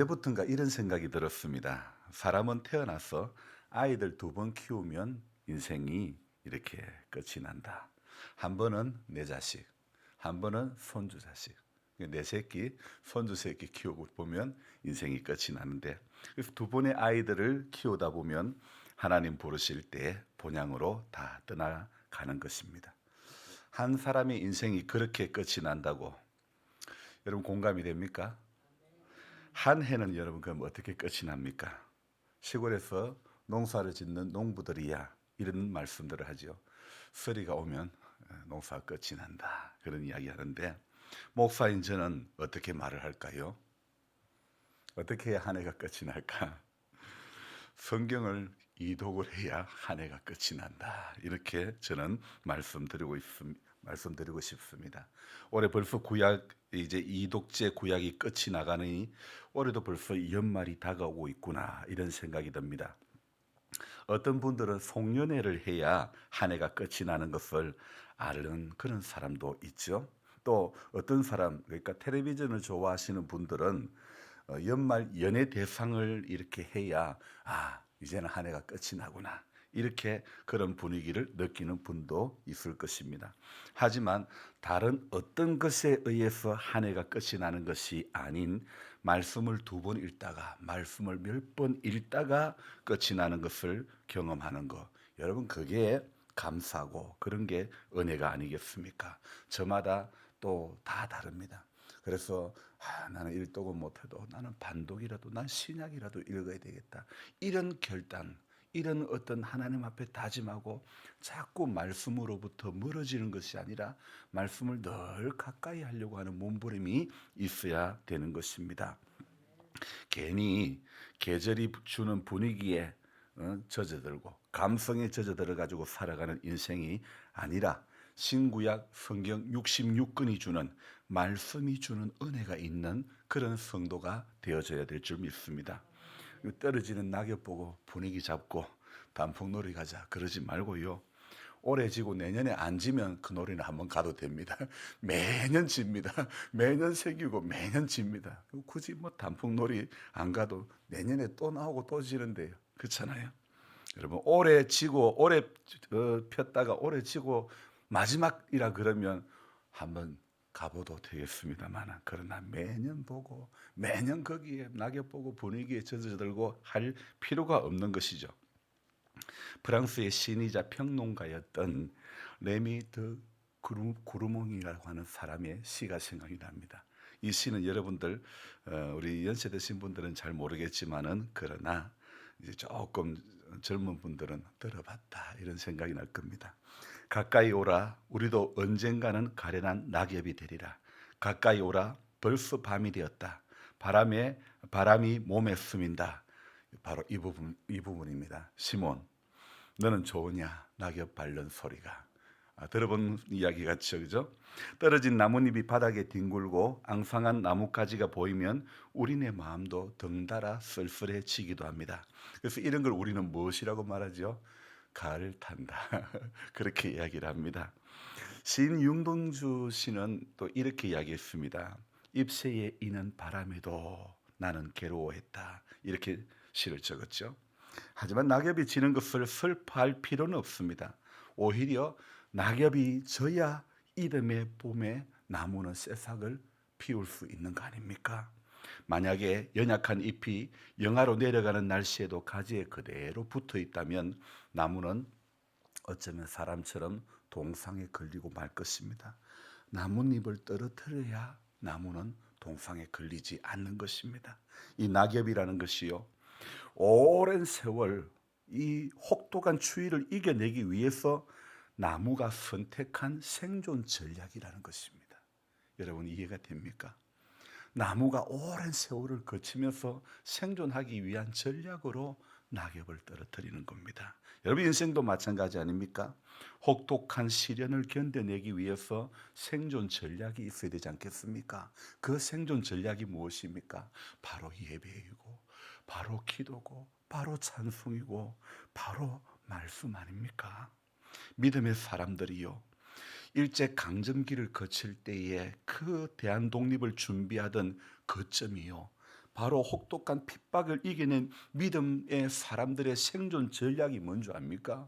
때부턴가 이런 생각이 들었습니다. 사람은 태어나서 아이들 두 번 키우면 인생이 이렇게 끝이 난다. 한 번은 내 자식, 한 번은 손주 자식. 내 새끼, 손주 새끼 키우고 보면 인생이 끝이 나는데, 그래서 두 번의 아이들을 키우다 보면 하나님 부르실 때 본향으로 다 떠나가는 것입니다. 한 사람의 인생이 그렇게 끝이 난다고 여러분 공감이 됩니까? 한 해는 여러분 그럼 어떻게 끝이 납니까? 시골에서 농사를 짓는 농부들이야 이런 말씀들을 하죠. 서리가 오면 농사가 끝이 난다 그런 이야기 하는데, 목사인 저는 어떻게 말을 할까요? 어떻게 해야 한 해가 끝이 날까? 성경을 이독을 해야 한 해가 끝이 난다. 이렇게 저는 말씀드리고 싶습니다. 올해 벌써 구약 이제 이독제 구약이 끝이 나가니 올해도 벌써 연말이 다가오고 있구나 이런 생각이 듭니다. 어떤 분들은 송년회를 해야 한 해가 끝이 나는 것을 아는 그런 사람도 있죠. 또 어떤 사람, 그러니까 텔레비전을 좋아하시는 분들은 연말 연예 대상을 이렇게 해야 이제는 한 해가 끝이 나구나 이렇게 그런 분위기를 느끼는 분도 있을 것입니다. 하지만 다른 어떤 것에 의해서 한 해가 끝이 나는 것이 아닌 말씀을 두 번 읽다가 말씀을 몇 번 읽다가 끝이 나는 것을 경험하는 것, 여러분 그게 감사고 그런 게 은혜가 아니겠습니까? 저마다 또 다 다릅니다. 그래서 나는 일독은 못해도 나는 반독이라도 난 신약이라도 읽어야 되겠다 이런 결단, 이런 어떤 하나님 앞에 다짐하고 자꾸 말씀으로부터 멀어지는 것이 아니라 말씀을 늘 가까이 하려고 하는 몸부림이 있어야 되는 것입니다. 괜히 계절이 주는 분위기에 젖어들고 감성에 젖어들어 가지고 살아가는 인생이 아니라 신구약 성경 66권이 주는 말씀이 주는 은혜가 있는 그런 성도가 되어져야 될 줄 믿습니다. 떨어지는 낙엽 보고 분위기 잡고 단풍놀이 가자 그러지 말고요. 올해 지고 내년에 안 지면 그 놀이는 한번 가도 됩니다. 매년 집니다. 매년 새기고 매년 집니다. 굳이 뭐 단풍놀이 안 가도 내년에 또 나오고 또 지는데요. 그렇잖아요. 여러분 올해 지고 올해 폈다가 올해 지고 마지막이라 그러면 한번 가봐도 되겠습니다만, 그러나 매년 보고 매년 거기에 낙엽 보고 분위기에 젖어들고 할 필요가 없는 것이죠. 프랑스의 시인이자 평론가였던 레미 드 구르몽이라고 하는 사람의 시가 생각이 납니다. 이 시는 여러분들 우리 연세 드신 분들은 잘 모르겠지만은 그러나 이제 조금 젊은 분들은 들어봤다 이런 생각이 날 겁니다. 가까이 오라 우리도 언젠가는 가련한 낙엽이 되리라. 가까이 오라 벌써 밤이 되었다. 바람이 몸에 스민다. 바로 이 부분입니다. 시몬 너는 좋으냐 낙엽 밟는 소리가. 들어본 이야기 같죠, 그죠? 떨어진 나뭇잎이 바닥에 뒹굴고 앙상한 나뭇가지가 보이면 우리네 마음도 덩달아 쓸쓸해지기도 합니다. 그래서 이런 걸 우리는 무엇이라고 말하죠? 가을 탄다. 그렇게 이야기를 합니다. 시인 윤동주 씨는 또 이렇게 이야기했습니다. 잎새에 이는 바람에도 나는 괴로워했다. 이렇게 시를 적었죠. 하지만 낙엽이 지는 것을 슬퍼할 필요는 없습니다. 오히려 낙엽이 져야 이듬해 봄에 나무는 새싹을 피울 수 있는 거 아닙니까? 만약에 연약한 잎이 영하로 내려가는 날씨에도 가지에 그대로 붙어 있다면 나무는 어쩌면 사람처럼 동상에 걸리고 말 것입니다. 나뭇잎을 떨어뜨려야 나무는 동상에 걸리지 않는 것입니다. 이 낙엽이라는 것이요, 오랜 세월 이 혹독한 추위를 이겨내기 위해서 나무가 선택한 생존 전략이라는 것입니다. 여러분 이해가 됩니까? 나무가 오랜 세월을 거치면서 생존하기 위한 전략으로 낙엽을 떨어뜨리는 겁니다. 여러분 인생도 마찬가지 아닙니까? 혹독한 시련을 견뎌내기 위해서 생존 전략이 있어야 되지 않겠습니까? 그 생존 전략이 무엇입니까? 바로 예배이고 바로 기도고 바로 찬송이고 바로 말씀 아닙니까? 믿음의 사람들이요, 일제 강점기를 거칠 때에 그 대한 독립을 준비하던 거점이요, 바로 혹독한 핍박을 이겨낸 믿음의 사람들의 생존 전략이 뭔지 압니까?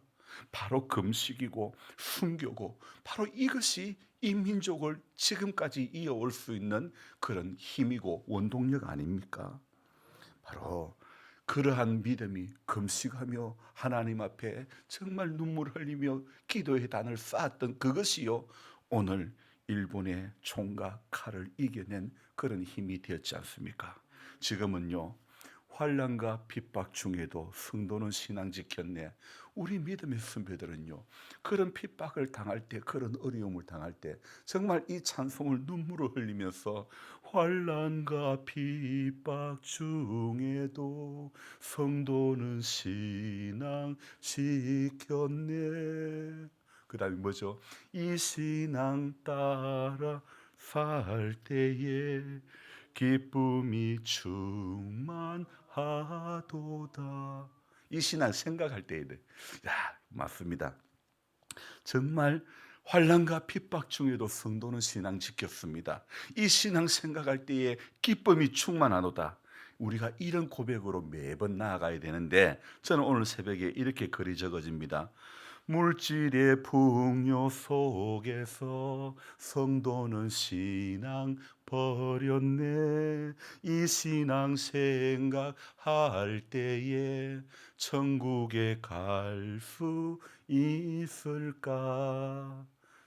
바로 금식이고 순교고, 바로 이것이 이 민족을 지금까지 이어올 수 있는 그런 힘이고 원동력 아닙니까? 바로 그러한 믿음이 금식하며 하나님 앞에 정말 눈물 흘리며 기도의 단을 쌓았던 그것이요, 오늘 일본의 총과 칼을 이겨낸 그런 힘이 되었지 않습니까? 지금은요, 환난과 핍박 중에도 성도는 신앙 지켰네. 우리 믿음의 선배들은요, 그런 핍박을 당할 때, 그런 어려움을 당할 때 정말 이 찬송을 눈물을 흘리면서 환난과 핍박 중에도 성도는 신앙 지켰네. 그 다음에 뭐죠? 이 신앙 따라 살 때에 기쁨이 충만하도다. 이 신앙 생각할 때에, 맞습니다. 정말 환난과 핍박 중에도 성도는 신앙 지켰습니다. 이 신앙 생각할 때에 기쁨이 충만하도다. 우리가 이런 고백으로 매번 나아가야 되는데, 저는 오늘 새벽에 이렇게 글이 적어집니다. 물질의 풍요 속에서 성도는 신앙 버렸네. 이 신앙 생각할 때에 천국에 갈 수 있을까?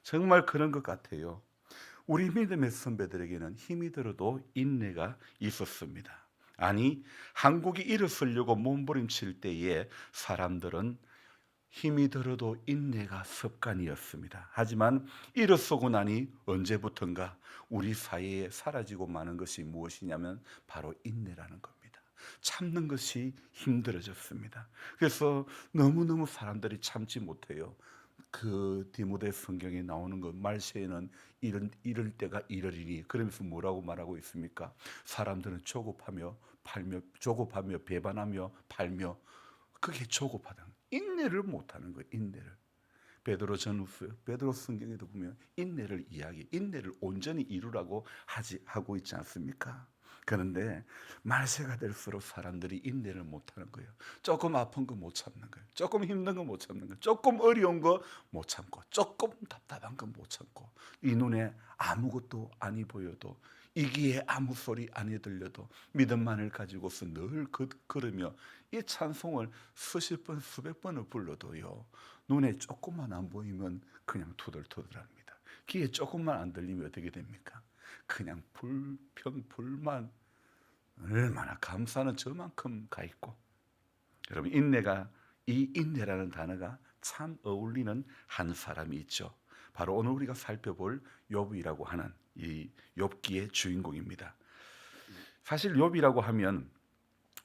정말 그런 것 같아요. 우리 믿음의 선배들에게는 힘이 들어도 인내가 있었습니다. 아니, 한국이 일어서려고 몸부림칠 때에 사람들은 힘이 들어도 인내가 습관이었습니다. 하지만 일어서고 나니 언제부턴가 우리 사이에 사라지고 마는 것이 무엇이냐면 바로 인내라는 겁니다. 참는 것이 힘들어졌습니다. 그래서 너무너무 사람들이 참지 못해요. 그 디모데 성경에 나오는 것, 말세에는 이럴 때가 이르리니, 그러면서 뭐라고 말하고 있습니까? 사람들은 조급하며 팔며, 조급하며 배반하며 팔며, 그게 조급하다. 인내를 못하는 거예요. 인내를. 베드로 전후서, 베드로 성경에도 보면 인내를 인내를 온전히 이루라고 하고 있지 않습니까? 그런데 말세가 될수록 사람들이 인내를 못하는 거예요. 조금 아픈 거 못 참는 거예요. 조금 힘든 거 못 참는 거예요. 조금 어려운 거 못 참고, 조금 답답한 거 못 참고, 이 눈에 아무것도 아니 보여도, 이 귀에 아무 소리 아니 들려도 믿음만을 가지고서 늘 걸으며 이 찬송을 수십 번 수백 번을 불러도요, 눈에 조금만 안 보이면 그냥 투덜투덜합니다. 귀에 조금만 안 들리면 어떻게 됩니까? 그냥 불평불만, 얼마나 감사는 저만큼 가 있고. 여러분, 이 인내라는 단어가 참 어울리는 한 사람이 있죠. 바로 오늘 우리가 살펴볼 욥이라고 하는 이 욥기의 주인공입니다. 사실 욥이라고 하면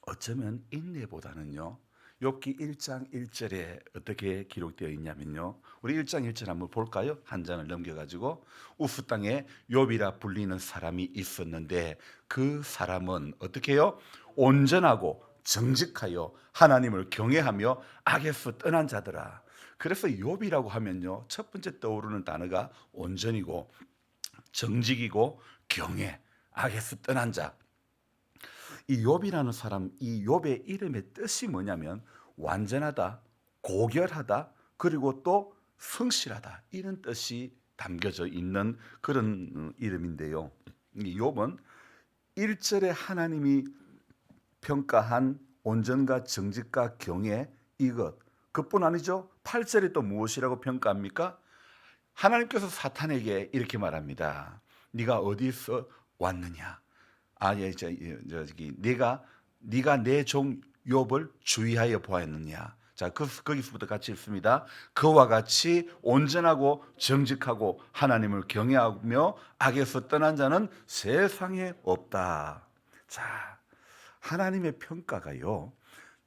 어쩌면 인내보다는요, 욥기 1장 1절에 어떻게 기록되어 있냐면요, 우리 1장 1절 한번 볼까요? 한 장을 넘겨가지고, 우스 땅에 욥이라 불리는 사람이 있었는데 그 사람은 어떻게 해요? 온전하고 정직하여 하나님을 경외하며 악에서 떠난 자더라. 그래서 욥이라고 하면요, 첫 번째 떠오르는 단어가 온전이고 정직이고 경외, 악에서 떠난 자. 이 욥이라는 사람, 이 욥의 이름의 뜻이 뭐냐면 완전하다, 고결하다, 그리고 또 성실하다, 이런 뜻이 담겨져 있는 그런 이름인데요. 이 욥은 1절에 하나님이 평가한 온전과 정직과 경외, 이것 그뿐 아니죠. 8절에 또 무엇이라고 평가합니까? 하나님께서 사탄에게 이렇게 말합니다. 네가 어디서 왔느냐? 네가 내 종 욥을 주의하여 보았느냐? 자, 거기서부터 같이 읽습니다. 그와 같이 온전하고 정직하고 하나님을 경외하며 악에서 떠난 자는 세상에 없다. 자, 하나님의 평가가요,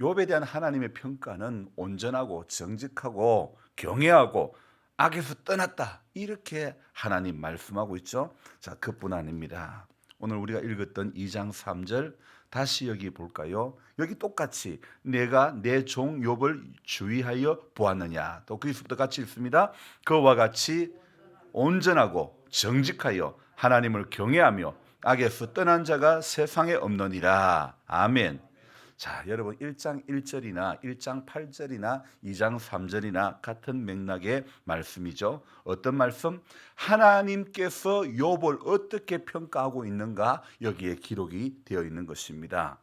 욥에 대한 하나님의 평가는 온전하고 정직하고 경외하고 악에서 떠났다, 이렇게 하나님 말씀하고 있죠. 자, 그뿐 아닙니다. 오늘 우리가 읽었던 2장 3절 다시 여기 볼까요? 여기 똑같이 내가 내 종 욥을 주의하여 보았느냐, 또 거기서부터 같이 읽습니다. 그와 같이 온전하고 정직하여 하나님을 경외하며 악에서 떠난 자가 세상에 없느니라. 아멘. 자, 여러분 1장 1절이나 1장 8절이나 2장 3절이나 같은 맥락의 말씀이죠. 어떤 말씀? 하나님께서 욥을 어떻게 평가하고 있는가 여기에 기록이 되어 있는 것입니다.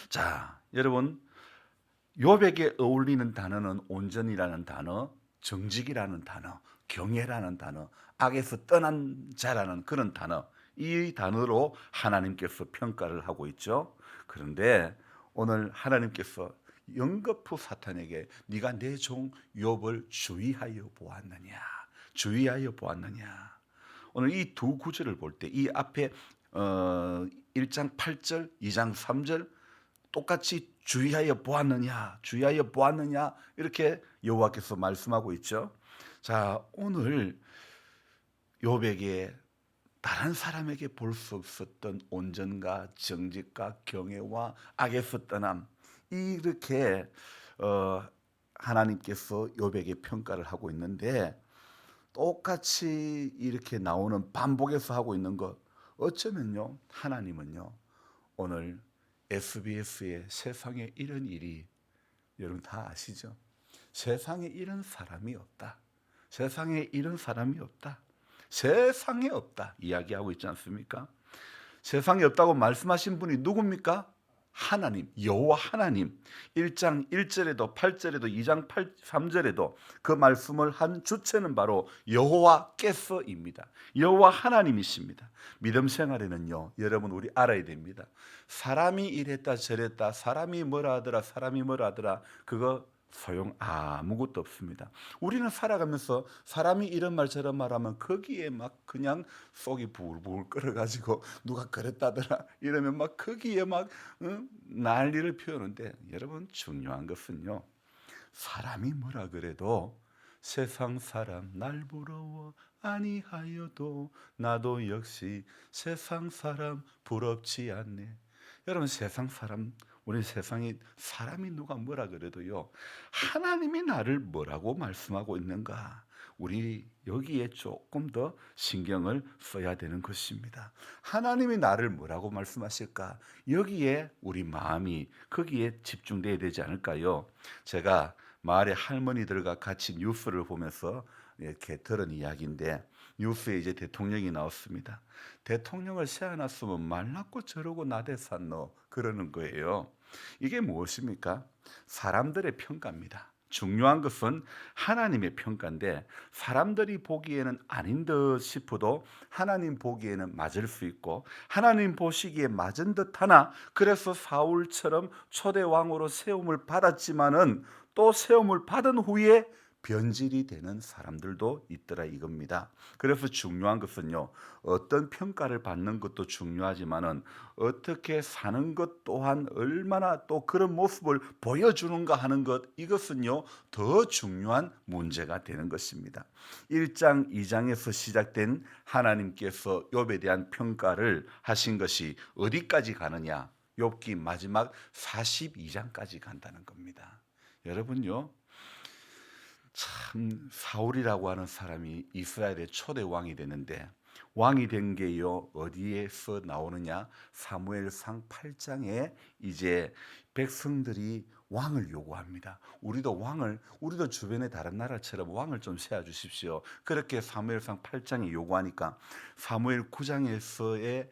자, 여러분 욥에게 어울리는 단어는 온전이라는 단어, 정직이라는 단어, 경외라는 단어, 악에서 떠난 자라는 그런 단어, 이 단어로 하나님께서 평가를 하고 있죠. 그런데 오늘 하나님께서 영거푸 사탄에게 네가 내 종 욥을 주의하여 보았느냐, 주의하여 보았느냐. 오늘 이 두 구절을 볼 때 이 앞에 1장 8절, 2장 3절 똑같이 주의하여 보았느냐, 주의하여 보았느냐 이렇게 여호와께서 말씀하고 있죠. 자, 오늘 욥에게 다른 사람에게 볼 수 없었던 온전과 정직과 경외와 악에서 떠남 이렇게 하나님께서 욥에게 평가를 하고 있는데 똑같이 이렇게 나오는 반복해서 하고 있는 것 어쩌면요 하나님은요 오늘 SBS에 세상에 이런 일이 여러분 다 아시죠? 세상에 이런 사람이 없다. 세상에 이런 사람이 없다. 세상에 없다. 이야기하고 있지 않습니까? 세상에 없다고 말씀하신 분이 누굽니까? 하나님, 여호와 하나님. 1장 1절에도 8절에도 2장 3절에도 그 말씀을 한 주체는 바로 여호와께서입니다. 여호와 하나님이십니다. 믿음 생활에는요, 여러분 우리 알아야 됩니다. 사람이 이랬다 저랬다, 사람이 뭐라 하더라, 사람이 뭐라 하더라, 그거 소용 아무것도 없습니다. 우리는 살아가면서 사람이 이런 말 저런 말 하면 거기에 막 그냥 속이 부글부글 끓어가지고 누가 그랬다더라 이러면 막 거기에 막 난리를 피우는데 여러분 중요한 것은요. 사람이 뭐라 그래도 세상 사람 날 부러워 아니하여도 나도 역시 세상 사람 부럽지 않네. 여러분 세상 사람 우리 세상에 사람이 누가 뭐라 그래도요 하나님이 나를 뭐라고 말씀하고 있는가 우리 여기에 조금 더 신경을 써야 되는 것입니다. 하나님이 나를 뭐라고 말씀하실까 여기에 우리 마음이 거기에 집중돼야 되지 않을까요? 제가 마을의 할머니들과 같이 뉴스를 보면서 이렇게 들은 이야기인데 뉴스에 이제 대통령이 나왔습니다. 대통령을 세워놨으면 말랐고 저러고 나대산노 그러는 거예요. 이게 무엇입니까? 사람들의 평가입니다. 중요한 것은 하나님의 평가인데 사람들이 보기에는 아닌 듯 싶어도 하나님 보기에는 맞을 수 있고 하나님 보시기에 맞은 듯 하나 그래서 사울처럼 초대 왕으로 세움을 받았지만은 또 세움을 받은 후에 변질이 되는 사람들도 있더라 이겁니다. 그래서 중요한 것은요. 어떤 평가를 받는 것도 중요하지만은 어떻게 사는 것 또한 얼마나 또 그런 모습을 보여주는가 하는 것 이것은요. 더 중요한 문제가 되는 것입니다. 1장 2장에서 시작된 하나님께서 욥에 대한 평가를 하신 것이 어디까지 가느냐? 욥기 마지막 42장까지 간다는 겁니다. 여러분요. 참 사울이라고 하는 사람이 이스라엘의 초대 왕이 되는데 왕이 된 게요 어디에서 나오느냐 사무엘상 8장에 이제 백성들이 왕을 요구합니다. 우리도 주변의 다른 나라처럼 왕을 좀 세워 주십시오. 그렇게 사무엘상 8장에 요구하니까 사무엘 9장에서의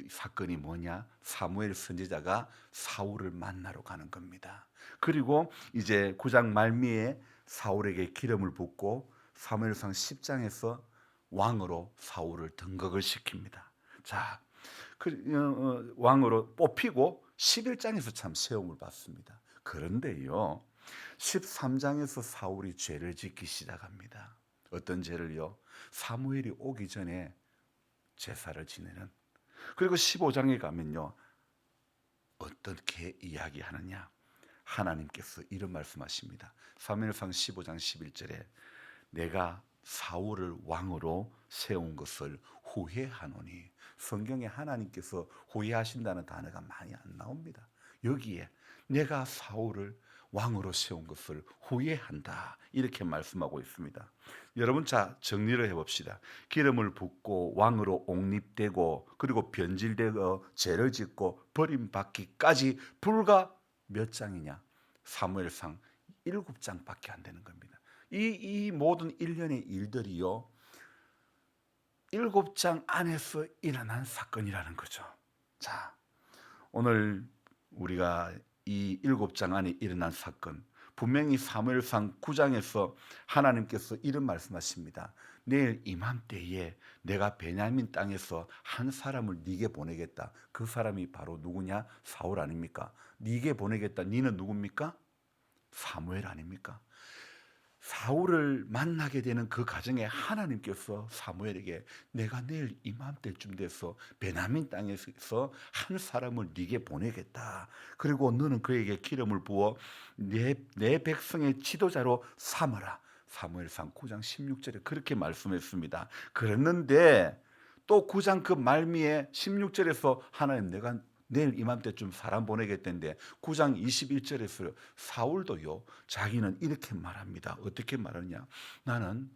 사건이 뭐냐? 사무엘 선지자가 사울을 만나러 가는 겁니다. 그리고 이제 9장 말미에 사울에게 기름을 붓고 사무엘상 10장에서 왕으로 사울을 등극을 시킵니다. 자, 왕으로 뽑히고 11장에서 참 세움을 받습니다. 그런데요, 13장에서 사울이 죄를 짓기 시작합니다. 어떤 죄를요? 사무엘이 오기 전에 제사를 지내는. 그리고 15장에 가면요, 어떻게 이야기하느냐? 하나님께서 이런 말씀하십니다. 사무엘상 15장 11절에 내가 사울을 왕으로 세운 것을 후회하노니 성경에 하나님께서 후회하신다는 단어가 많이 안 나옵니다. 여기에 내가 사울을 왕으로 세운 것을 후회한다. 이렇게 말씀하고 있습니다. 여러분, 자, 정리를 해봅시다. 기름을 붓고 왕으로 옹립되고 그리고 변질되어 죄를 짓고 버림받기까지 불과 몇 장이냐? 사무엘상 7장밖에 안 되는 겁니다. 이 모든 일련의 일들이요, 7장 안에서 일어난 사건이라는 거죠. 자, 오늘 우리가 이 7장 안에 일어난 사건, 분명히 사무엘상 9장에서 하나님께서 이런 말씀하십니다. 내일 이맘때에 내가 베냐민 땅에서 한 사람을 네게 보내겠다. 그 사람이 바로 누구냐? 사울 아닙니까? 네게 보내겠다. 네는 누굽니까? 사무엘 아닙니까? 사울을 만나게 되는 그 과정에 하나님께서 사무엘에게 내가 내일 이맘때쯤 돼서 베냐민 땅에서 한 사람을 네게 보내겠다. 그리고 너는 그에게 기름을 부어 내 백성의 지도자로 삼으라. 사무엘상 9장 16절에 그렇게 말씀했습니다. 그랬는데 또 9장 그 말미에 16절에서 하나님 내가 내일 이맘때쯤 사람 보내겠다는데 9장 21절에서 사울도요, 자기는 이렇게 말합니다. 어떻게 말하냐? 나는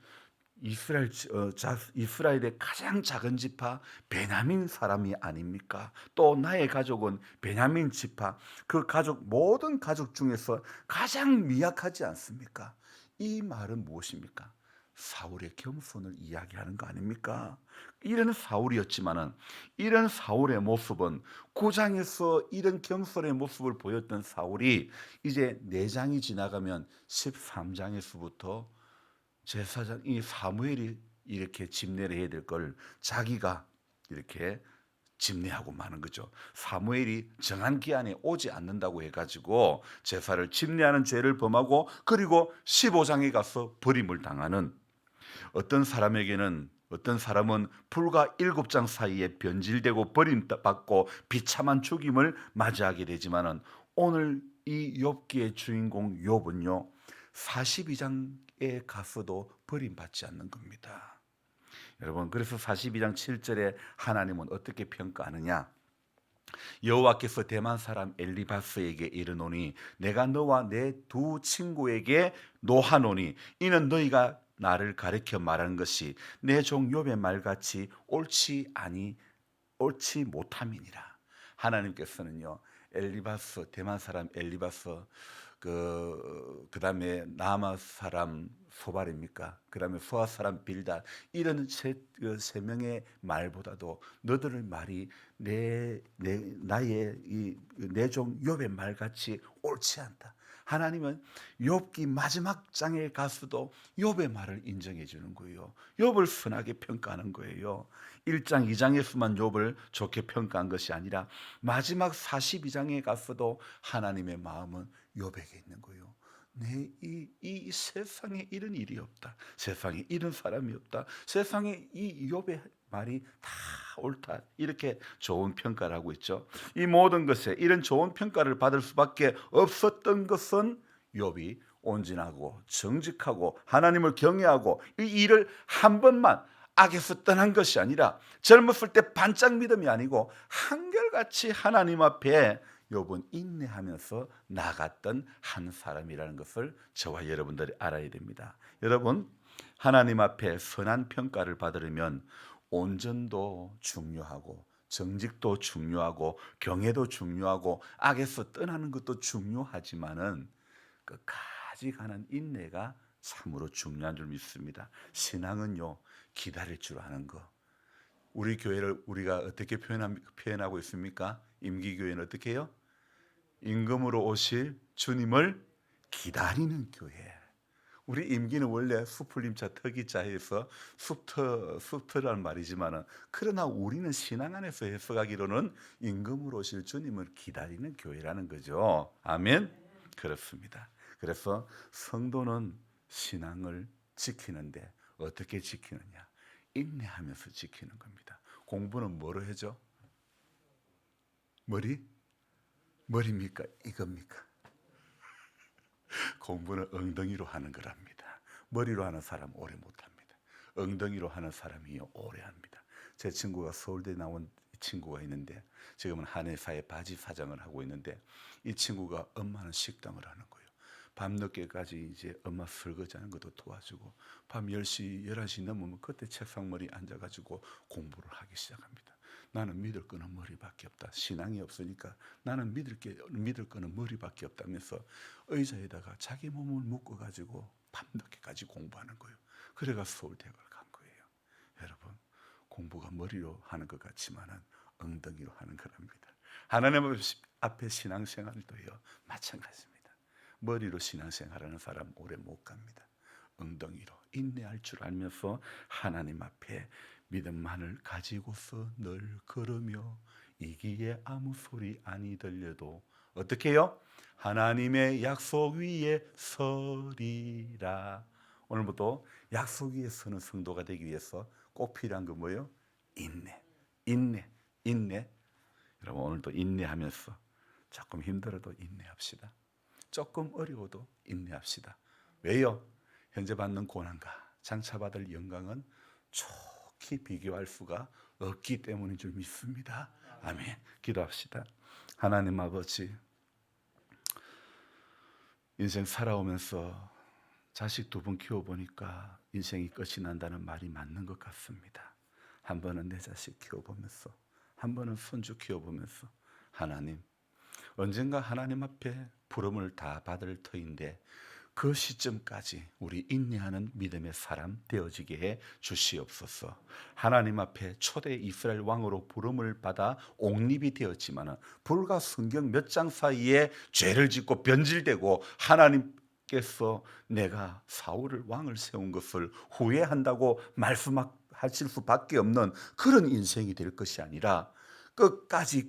이스라엘의 가장 작은 지파 베냐민 사람이 아닙니까? 또 나의 가족은 베냐민 지파, 그 가족 모든 가족 중에서 가장 미약하지 않습니까? 이 말은 무엇입니까? 사울의 겸손을 이야기하는 거 아닙니까? 이런 사울이었지만은 이런 사울의 모습은 9장에서 이런 겸손의 모습을 보였던 사울이 이제 4장이 지나가면 13장에서부터 제사장 이 사무엘이 이렇게 집례를 해야 될 걸 자기가 이렇게 집례하고 마는 거죠. 사무엘이 정한 기한에 오지 않는다고 해가지고 제사를 집례하는 죄를 범하고 그리고 15장에 가서 버림을 당하는, 어떤 사람은 불과 7장 사이에 변질되고 버림받고 비참한 죽임을 맞이하게 되지만은 오늘 이 욥기의 주인공 욥은요 42장에 가서도 버림받지 않는 겁니다. 여러분, 그래서 42장 7절에 하나님은 어떻게 평가하느냐? 여호와께서 대만 사람 엘리바스에게 이르노니 내가 너와 내 두 친구에게 노하노니 이는 너희가 나를 가리켜 말하는 것이 내 종 욥의 말같이 옳지 못함이니라. 하나님께서는요 엘리바스, 대만 사람 엘리바스, 그다음에 나마 사람 소발입니까? 그다음에 수아 사람 빌다, 이런 세 명의 말보다도 너들의 말이 나의 내 종 욥의 말같이 옳지 않다. 하나님은 욥기 마지막 장에 가서도 욥의 말을 인정해 주는 거예요. 욥을 선하게 평가하는 거예요. 1장, 2장에서만 욥을 좋게 평가한 것이 아니라 마지막 42장에 가서도 하나님의 마음은 욥에게 있는 거예요. 이 세상에 이런 일이 없다. 세상에 이런 사람이 없다. 세상에 이 욥의 말이 다 옳다. 이렇게 좋은 평가를 하고 있죠. 이 모든 것에 이런 좋은 평가를 받을 수밖에 없었던 것은 욥이 온전하고 정직하고 하나님을 경외하고 이 일을 한 번만 악에서 떠난 것이 아니라 젊었을 때 반짝 믿음이 아니고 한결같이 하나님 앞에 욥은 인내하면서 나갔던 한 사람이라는 것을 저와 여러분들이 알아야 됩니다. 여러분, 하나님 앞에 선한 평가를 받으려면 온전도 중요하고 정직도 중요하고 경외도 중요하고 악에서 떠나는 것도 중요하지만은 끝까지 가는 인내가 참으로 중요한 줄 믿습니다. 신앙은요 기다릴 줄 아는 거. 우리 교회를 우리가 어떻게 표현하고 있습니까? 임기교회는 어떻게 해요? 임금으로 오실 주님을 기다리는 교회. 우리 임기는 원래 수풀림자特기자에서 숲터라는 말이지만은, 그러나 우리는 신앙 안에서 해석하기로는 임금으로 오실 주님을 기다리는 교회라는 거죠. 아멘. 그렇습니다. 그래서 성도는 신앙을 지키는데 어떻게 지키느냐? 인내하면서 지키는 겁니다. 공부는 뭐로 해죠? 머리입니까? 이겁니까? 공부는 엉덩이로 하는 거랍니다. 머리로 하는 사람 오래 못합니다. 엉덩이로 하는 사람이 오래 합니다. 제 친구가 서울대 나온 친구가 있는데 지금은 한 회사의 바지 사장을 하고 있는데 이 친구가 엄마는 식당을 하는 거예요. 밤늦게까지 이제 엄마 설거지하는 것도 도와주고 밤 10시, 11시 넘으면 그때 책상머리 앉아가지고 공부를 하기 시작합니다. 나는 믿을 거는 머리밖에 없다. 신앙이 없으니까 나는 믿을 거는 머리밖에 없다면서 의자에다가 자기 몸을 묶어가지고 밤늦게까지 공부하는 거예요. 그래가 서울대학을 간 거예요. 여러분, 공부가 머리로 하는 것 같지만은 엉덩이로 하는 거랍니다. 하나님 앞에 신앙생활도요 마찬가지입니다. 머리로 신앙생활하는 사람 오래 못 갑니다. 엉덩이로 인내할 줄 알면서 하나님 앞에 믿음만을 가지고서 늘 걸으며 이기에 아무 소리 아니 들려도 어떻게 해요? 하나님의 약속 위에 서리라. 오늘부터 약속 위에 서는 성도가 되기 위해서 꼭 필요한 거 뭐예요? 인내. 여러분, 오늘도 인내하면서 조금 힘들어도 인내합시다. 조금 어려워도 인내합시다. 왜요? 현재 받는 고난과 장차 받을 영광은 좋게 비교할 수가 없기 때문인 줄 믿습니다. 아멘. 기도합시다. 하나님 아버지, 인생 살아오면서 자식 2분 키워보니까 인생이 끝이 난다는 말이 맞는 것 같습니다. 한 번은 내 자식 키워보면서, 한 번은 손주 키워보면서, 하나님, 언젠가 하나님 앞에 부름을 다 받을 터인데 그 시점까지 우리 인내하는 믿음의 사람 되어지게 해 주시옵소서. 하나님 앞에 초대 이스라엘 왕으로 부름을 받아 옥립이 되었지만 불과 성경 몇 장 사이에 죄를 짓고 변질되고 하나님께서 내가 사울을 왕을 세운 것을 후회한다고 말씀하실 수밖에 없는 그런 인생이 될 것이 아니라 끝까지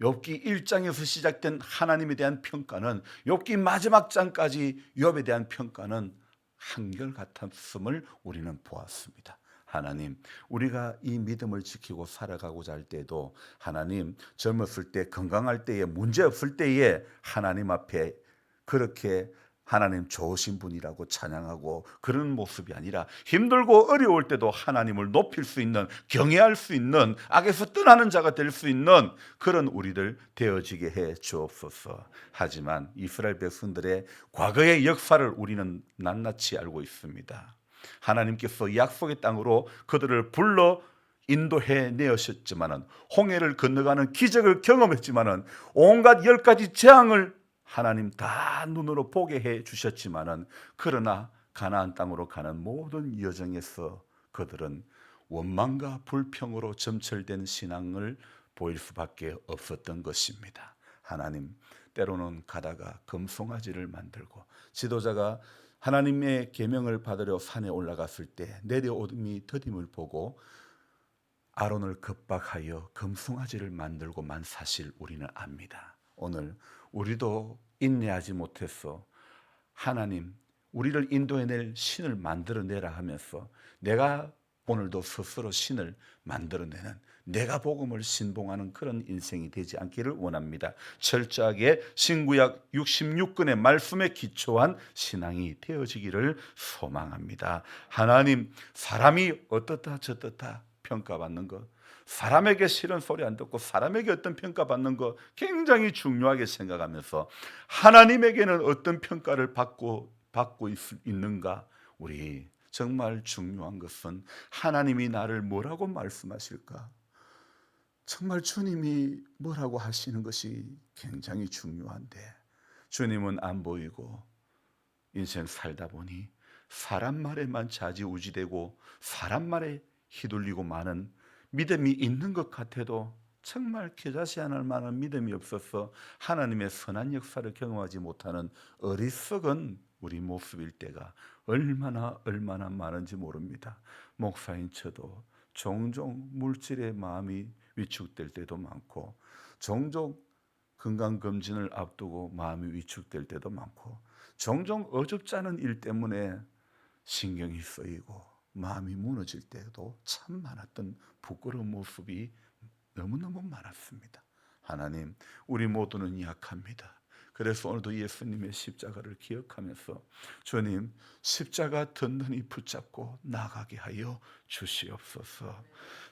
욥기 1장에서 시작된 하나님에 대한 평가는 욥기 마지막 장까지 욥에 대한 평가는 한결같았음을 우리는 보았습니다. 하나님, 우리가 이 믿음을 지키고 살아가고자 할 때도 하나님, 젊었을 때, 건강할 때에, 문제 없을 때에 하나님 앞에 그렇게 하나님 좋으신 분이라고 찬양하고 그런 모습이 아니라 힘들고 어려울 때도 하나님을 높일 수 있는, 경외할 수 있는, 악에서 떠나는 자가 될 수 있는 그런 우리들 되어지게 해 주옵소서. 하지만 이스라엘 백성들의 과거의 역사를 우리는 낱낱이 알고 있습니다. 하나님께서 약속의 땅으로 그들을 불러 인도해 내셨지만은, 홍해를 건너가는 기적을 경험했지만은, 온갖 10가지 재앙을 하나님 다 눈으로 보게 해 주셨지만은, 그러나 가나안 땅으로 가는 모든 여정에서 그들은 원망과 불평으로 점철된 신앙을 보일 수밖에 없었던 것입니다. 하나님, 때로는 가다가 금송아지를 만들고, 지도자가 하나님의 계명을 받으려 산에 올라갔을 때 내려오름이 더딤을 보고 아론을 겁박하여 금송아지를 만들고만 사실 우리는 압니다. 오늘 우리도 인내하지 못해서 하나님, 우리를 인도해낼 신을 만들어내라 하면서 내가 오늘도 스스로 신을 만들어내는, 내가 복음을 신봉하는 그런 인생이 되지 않기를 원합니다. 철저하게 신구약 66권의 말씀에 기초한 신앙이 되어지기를 소망합니다. 하나님, 사람이 어떻다 저떻다 평가받는 것, 사람에게 싫은 소리 안 듣고 사람에게 어떤 평가받는 것 굉장히 중요하게 생각하면서 하나님에게는 어떤 평가를 받고 있는가. 우리 정말 중요한 것은 하나님이 나를 뭐라고 말씀하실까, 정말 주님이 뭐라고 하시는 것이 굉장히 중요한데, 주님은 안 보이고 인생 살다 보니 사람 말에만 좌지우지되고 사람 말에 휘둘리고 많은 믿음이 있는 것 같아도 정말 겨자씨 하나 만한 믿음이 없어서 하나님의 선한 역사를 경험하지 못하는 어리석은 우리 모습일 때가 얼마나 많은지 모릅니다. 목사인 저도 종종 물질의 마음이 위축될 때도 많고, 종종 건강검진을 앞두고 마음이 위축될 때도 많고, 종종 어줍지 않은 일 때문에 신경이 쓰이고 마음이 무너질 때도 참 많았던 부끄러운 모습이 너무너무 많았습니다. 하나님, 우리 모두는 약합니다. 그래서 오늘도 예수님의 십자가를 기억하면서 주님, 십자가 든든히 붙잡고 나가게 하여 주시옵소서.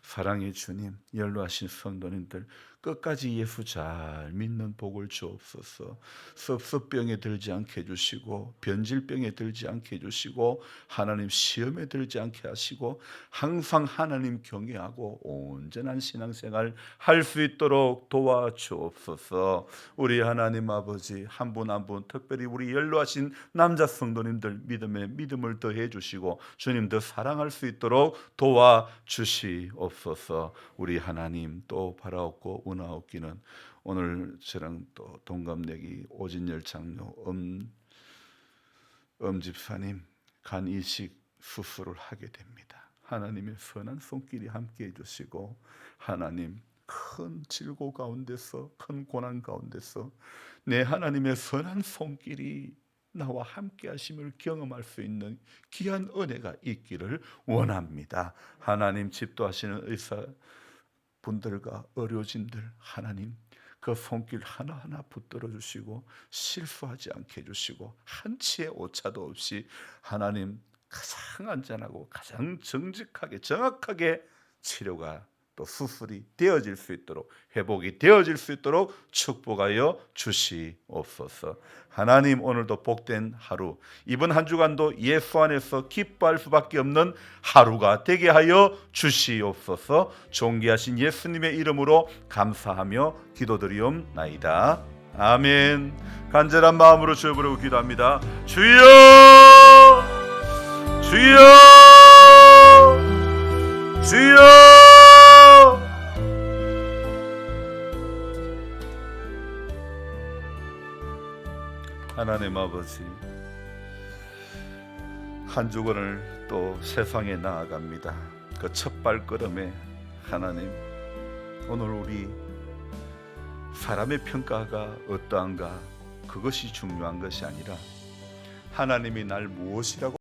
사랑의 주님, 연로하신 성도님들, 끝까지 예수 잘 믿는 복을 주옵소서. 섭섭병에 들지 않게 해주시고 변질병에 들지 않게 해주시고 하나님 시험에 들지 않게 하시고 항상 하나님 경외하고 온전한 신앙생활 할 수 있도록 도와주옵소서. 우리 하나님 아버지 한 분 한 분 특별히 우리 연로하신 남자 성도님들 믿음에 믿음을 더해 주시고 주님 더 사랑할 수 있도록 도와주시옵소서. 우리 하나님 또 바라옵고 은하옵기는 오늘 저랑 또 동갑내기 오진열 장로 집사님 간 이식 수술을 하게 됩니다. 하나님의 선한 손길이 함께 해주시고 하나님 큰 질고 가운데서 큰 고난 가운데서 내 하나님의 선한 손길이 나와 함께 하심을 경험할 수 있는 귀한 은혜가 있기를 원합니다. 하나님 집도하시는 의사 분들과 의료진들 하나님 그 손길 하나하나 붙들어 주시고 실수하지 않게 해주시고 한치의 오차도 없이 하나님 가장 안전하고 가장 정직하게 정확하게 치료가 또 수술이 되어질 수 있도록 회복이 되어질 수 있도록 축복하여 주시옵소서. 하나님 오늘도 복된 하루 이번 한 주간도 예수 안에서 기뻐할 수밖에 없는 하루가 되게 하여 주시옵소서. 존귀하신 예수님의 이름으로 감사하며 기도드리옵나이다. 아멘. 간절한 마음으로 주여 부르고 기도합니다. 주여 주여 주여. 하나님 아버지 한 주간을 또 세상에 나아갑니다. 그 첫 발걸음에 하나님 오늘 우리 사람의 평가가 어떠한가 그것이 중요한 것이 아니라 하나님이 날 무엇이라고